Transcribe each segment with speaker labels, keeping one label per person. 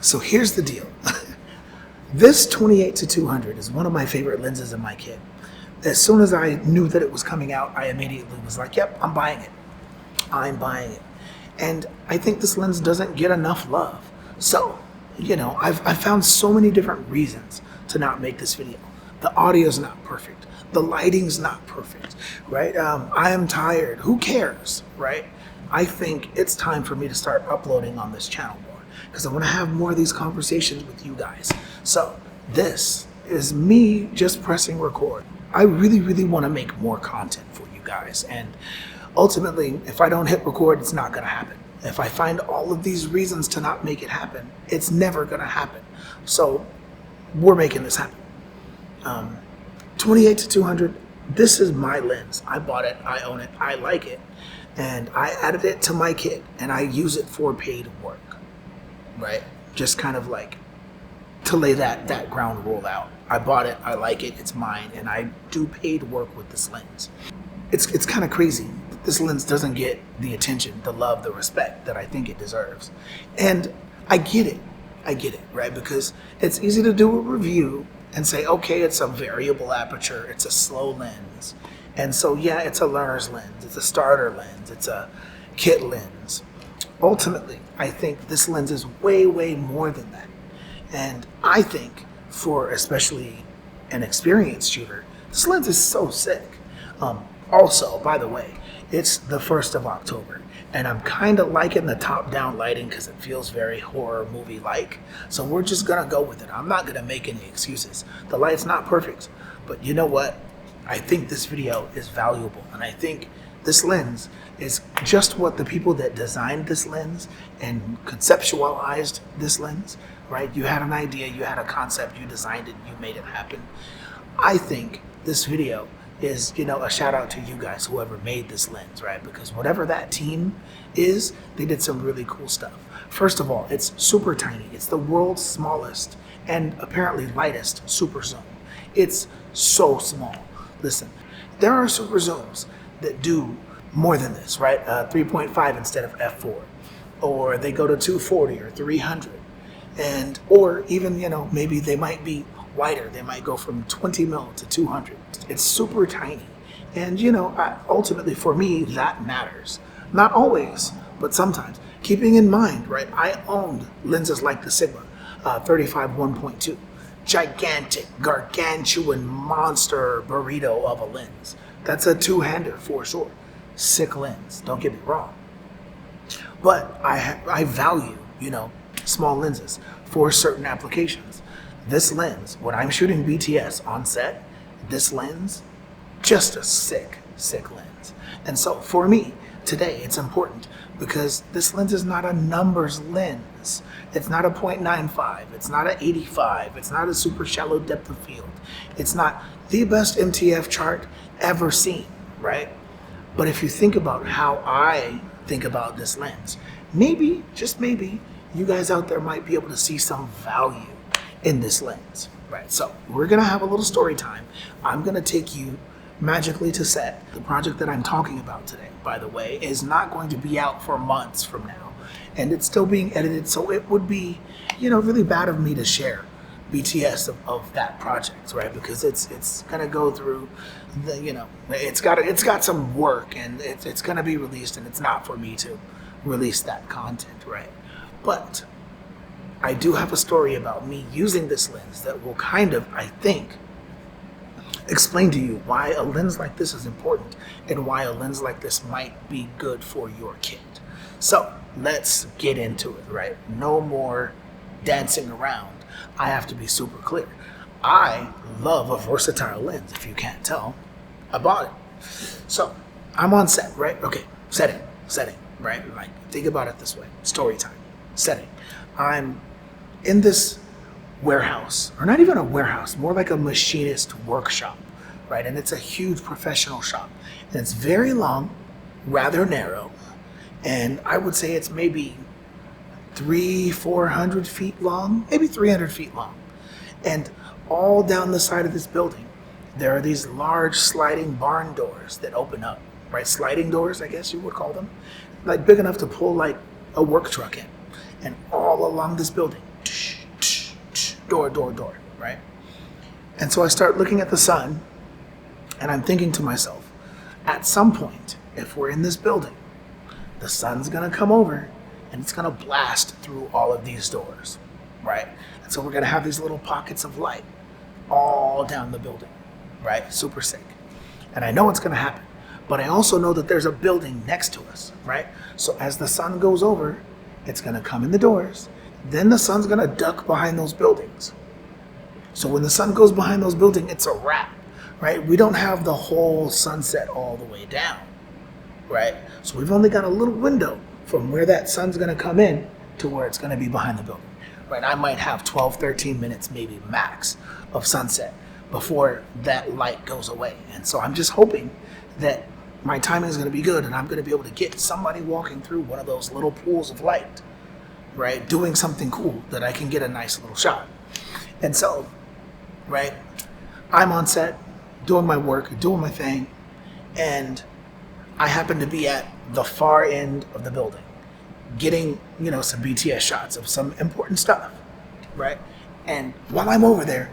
Speaker 1: So here's the deal. This 28-200 is one of my favorite lenses in my kit. As soon as I knew that it was coming out, I immediately was like, yep, I'm buying it. I'm buying it. And I think this lens doesn't get enough love. So, I've found so many different reasons to not make this video. The audio's not perfect. The lighting's not perfect, right? I am tired. Who cares, right? I think it's time for me to start uploading on this channel more because I want to have more of these conversations with you guys. So this is me just pressing record. I really, really want to make more content for you guys. And ultimately, if I don't hit record, it's not going to happen. If I find all of these reasons to not make it happen, it's never going to happen. So we're making this happen. 28-200, this is my lens. I bought it, I own it, I like it. And I added it to my kit and I use it for paid work, right? Just kind of like to lay that ground rule out. I bought it, I like it, it's mine, and I do paid work with this lens. It's kind of crazy that this lens doesn't get the attention, the love, the respect that I think it deserves. And I get it, right? Because it's easy to do a review and say, okay, it's a variable aperture, it's a slow lens. And so, yeah, it's a learner's lens, it's a starter lens, it's a kit lens. Ultimately, I think this lens is way, way more than that. And I think for especially an experienced shooter, this lens is so sick. Also, by the way, it's the 1st of October, and I'm kind of liking the top-down lighting because it feels very horror movie-like. So we're just going to go with it. I'm not going to make any excuses. The light's not perfect, but you know what? I think this video is valuable, and I think this lens is just what the people that designed this lens and conceptualized this lens, right? You had an idea, you had a concept, you designed it, you made it happen. I think this video is, a shout out to you guys, whoever made this lens, right? Because whatever that team is, they did some really cool stuff. First of all, it's super tiny. It's the world's smallest and apparently lightest super zoom. It's so small. Listen, there are super zooms that do more than this, right? 3.5 instead of f4, or they go to 240 or 300, or even maybe they might be wider. They might go from 20 mil to 200. It's super tiny, and ultimately for me that matters. Not always, but sometimes. Keeping in mind, right? I owned lenses like the Sigma 35 1.2. Gigantic, gargantuan monster burrito of a lens. That's a two-hander for sure. Sick lens, don't get me wrong. But I value, small lenses for certain applications. This lens, when I'm shooting BTS on set, this lens, just a sick lens. And so for me, today, it's important because this lens is not a numbers lens. It's not a 0.95, it's not an 85, it's not a super shallow depth of field. It's not the best MTF chart ever seen, right? But if you think about how I think about this lens, maybe, just maybe, you guys out there might be able to see some value in this lens, right? So we're gonna have a little story time. I'm gonna take you magically to set. The project that I'm talking about today, by the way, is not going to be out for months from now, and it's still being edited, so it would be, really bad of me to share BTS of that project, right? Because it's gonna go through the, it's got some work, and it's gonna be released, and it's not for me to release that content, right? But I do have a story about me using this lens that will kind of, I think, explain to you why a lens like this is important and why a lens like this might be good for your kit. So let's get into it, right? No more dancing around. I have to be super clear. I love a versatile lens, if you can't tell. I bought it. So I'm on set, right? Okay, setting, right? Like, think about it this way. Story time, setting. I'm in this warehouse, or not even a warehouse, more like a machinist workshop, right? And it's a huge professional shop, and it's very long, rather narrow, and I would say it's maybe 400 feet long, maybe 300 feet long. And all down the side of this building, there are these large sliding barn doors that open up, right? Sliding doors, I guess you would call them, like big enough to pull like a work truck in. And all along this building, door, right? And so I start looking at the sun, and I'm thinking to myself, at some point, if we're in this building, the sun's gonna come over and it's gonna blast through all of these doors, right? And so we're gonna have these little pockets of light all down the building, right? Super sick. And I know it's gonna happen, but I also know that there's a building next to us, right? So as the sun goes over, it's gonna come in the doors, then the sun's gonna duck behind those buildings. So when the sun goes behind those buildings, it's a wrap, right? We don't have the whole sunset all the way down, right? So we've only got a little window from where that sun's gonna come in to where it's gonna be behind the building, right? I might have 12, 13 minutes, maybe max, of sunset before that light goes away. And so I'm just hoping that my timing is gonna be good and I'm gonna be able to get somebody walking through one of those little pools of light, right? Doing something cool that I can get a nice little shot. And so, right, I'm on set, doing my work, doing my thing, and I happen to be at the far end of the building, getting, some BTS shots of some important stuff, right? And while I'm over there,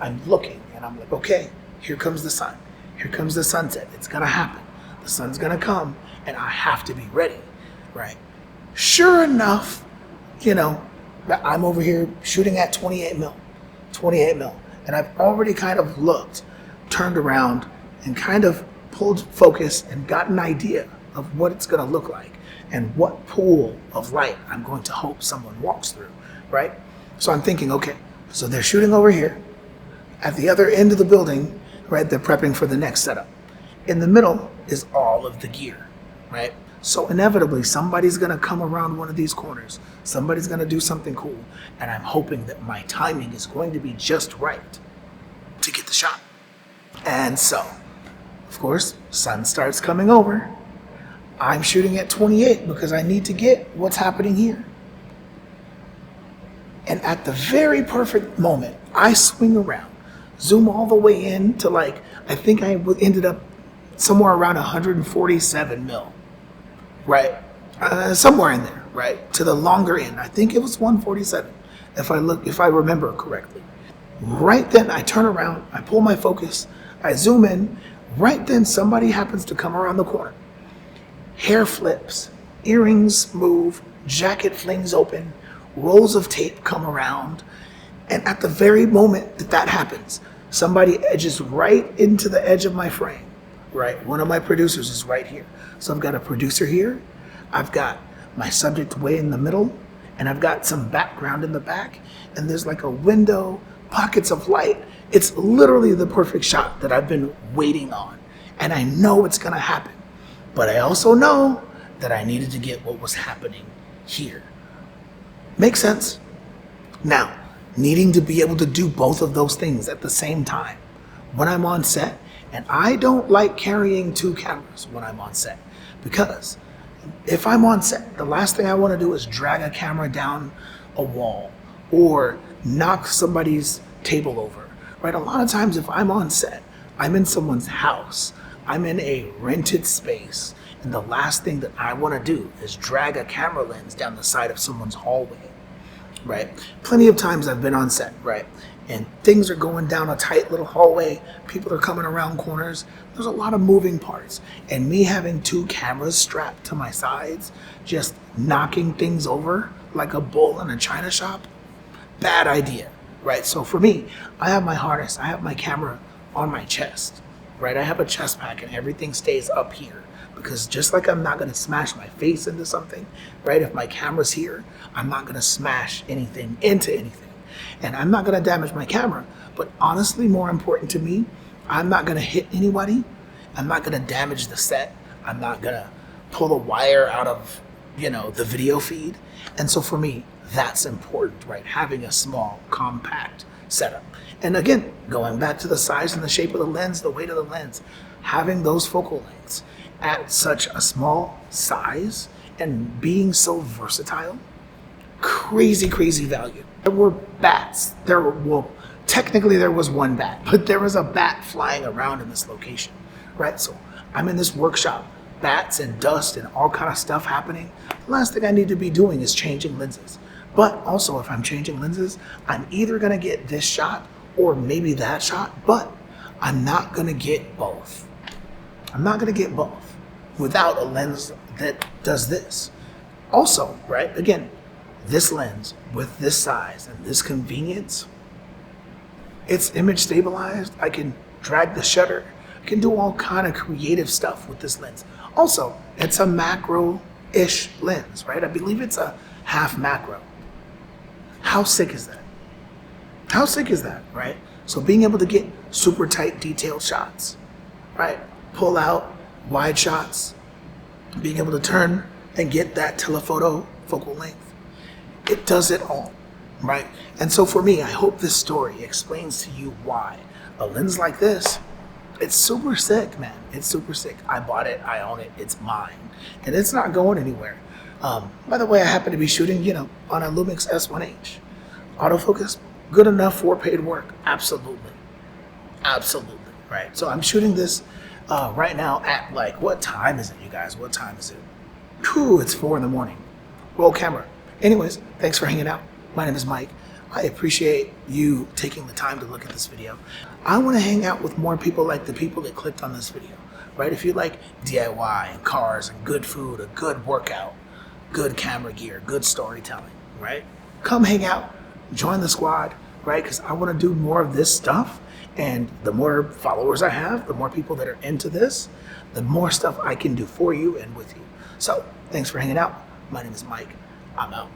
Speaker 1: I'm looking, and I'm like, okay, here comes the sun. Here comes the sunset. It's gonna happen. The sun's gonna come, and I have to be ready, right? Sure enough, I'm over here shooting at 28 mil, and I've already kind of looked, turned around, and kind of pulled focus and got an idea of what it's gonna look like and what pool of light I'm going to hope someone walks through, right? So I'm thinking, okay, so they're shooting over here. At the other end of the building, right, they're prepping for the next setup. In the middle is all of the gear, right? So inevitably, somebody's gonna come around one of these corners. Somebody's gonna do something cool. And I'm hoping that my timing is going to be just right to get the shot. And so, of course, sun starts coming over. I'm shooting at 28 because I need to get what's happening here. And at the very perfect moment, I swing around, zoom all the way in to I think I ended up somewhere around 147 mil. Right, somewhere in there, right, to the longer end. I think it was 147, if I remember correctly. Right then, I turn around, I pull my focus, I zoom in. Right then, somebody happens to come around the corner. Hair flips, earrings move, jacket flings open, rolls of tape come around, and at the very moment that happens, somebody edges right into the edge of my frame. Right, one of my producers is right here. So I've got a producer here, I've got my subject way in the middle, and I've got some background in the back, and there's like a window, pockets of light. It's literally the perfect shot that I've been waiting on, and I know it's gonna happen. But I also know that I needed to get what was happening here. Makes sense? Now, needing to be able to do both of those things at the same time when I'm on set. And I don't like carrying two cameras when I'm on set, because if I'm on set, the last thing I want to do is drag a camera down a wall or knock somebody's table over, right? A lot of times if I'm on set, I'm in someone's house, I'm in a rented space, and the last thing that I want to do is drag a camera lens down the side of someone's hallway, right? Plenty of times I've been on set, right? And things are going down a tight little hallway. People are coming around corners. There's a lot of moving parts. And me having two cameras strapped to my sides, just knocking things over like a bull in a china shop, bad idea, right? So for me, I have my harness, I have my camera on my chest, right? I have a chest pack and everything stays up here, because just like I'm not gonna smash my face into something, right? If my camera's here, I'm not gonna smash anything into anything. And I'm not gonna damage my camera, but honestly, more important to me, I'm not gonna hit anybody. I'm not gonna damage the set. I'm not gonna pull a wire out of, the video feed. And so for me, that's important, right? Having a small, compact setup. And again, going back to the size and the shape of the lens, the weight of the lens, having those focal lengths at such a small size and being so versatile, crazy, crazy value. There were bats. Technically there was one bat, but there was a bat flying around in this location, right? So I'm in this workshop, bats and dust and all kind of stuff happening. The last thing I need to be doing is changing lenses. But also, if I'm changing lenses, I'm either gonna get this shot or maybe that shot, but I'm not gonna get both. I'm not gonna get both without a lens that does this. Also, right, again, this lens with this size and this convenience, it's image stabilized. I can drag the shutter. I can do all kind of creative stuff with this lens. Also, it's a macro-ish lens, right? I believe it's a half macro. How sick is that? How sick is that, right? So being able to get super tight detailed shots, right? Pull out wide shots, being able to turn and get that telephoto focal length. It does it all, right? And so for me, I hope this story explains to you why a lens like this, it's super sick, man. It's super sick. I bought it, I own it, it's mine. And it's not going anywhere. By the way, I happen to be shooting, on a Lumix S1H. Autofocus, good enough for paid work. Absolutely. Absolutely, right? So I'm shooting this right now at what time is it, you guys? What time is it? Whew, it's 4 in the morning. Roll camera. Anyways, thanks for hanging out. My name is Mike. I appreciate you taking the time to look at this video. I want to hang out with more people like the people that clicked on this video, right? If you like DIY and cars and good food, a good workout, good camera gear, good storytelling, right? Come hang out, join the squad, right? Because I want to do more of this stuff. And the more followers I have, the more people that are into this, the more stuff I can do for you and with you. So thanks for hanging out. My name is Mike. I'm out.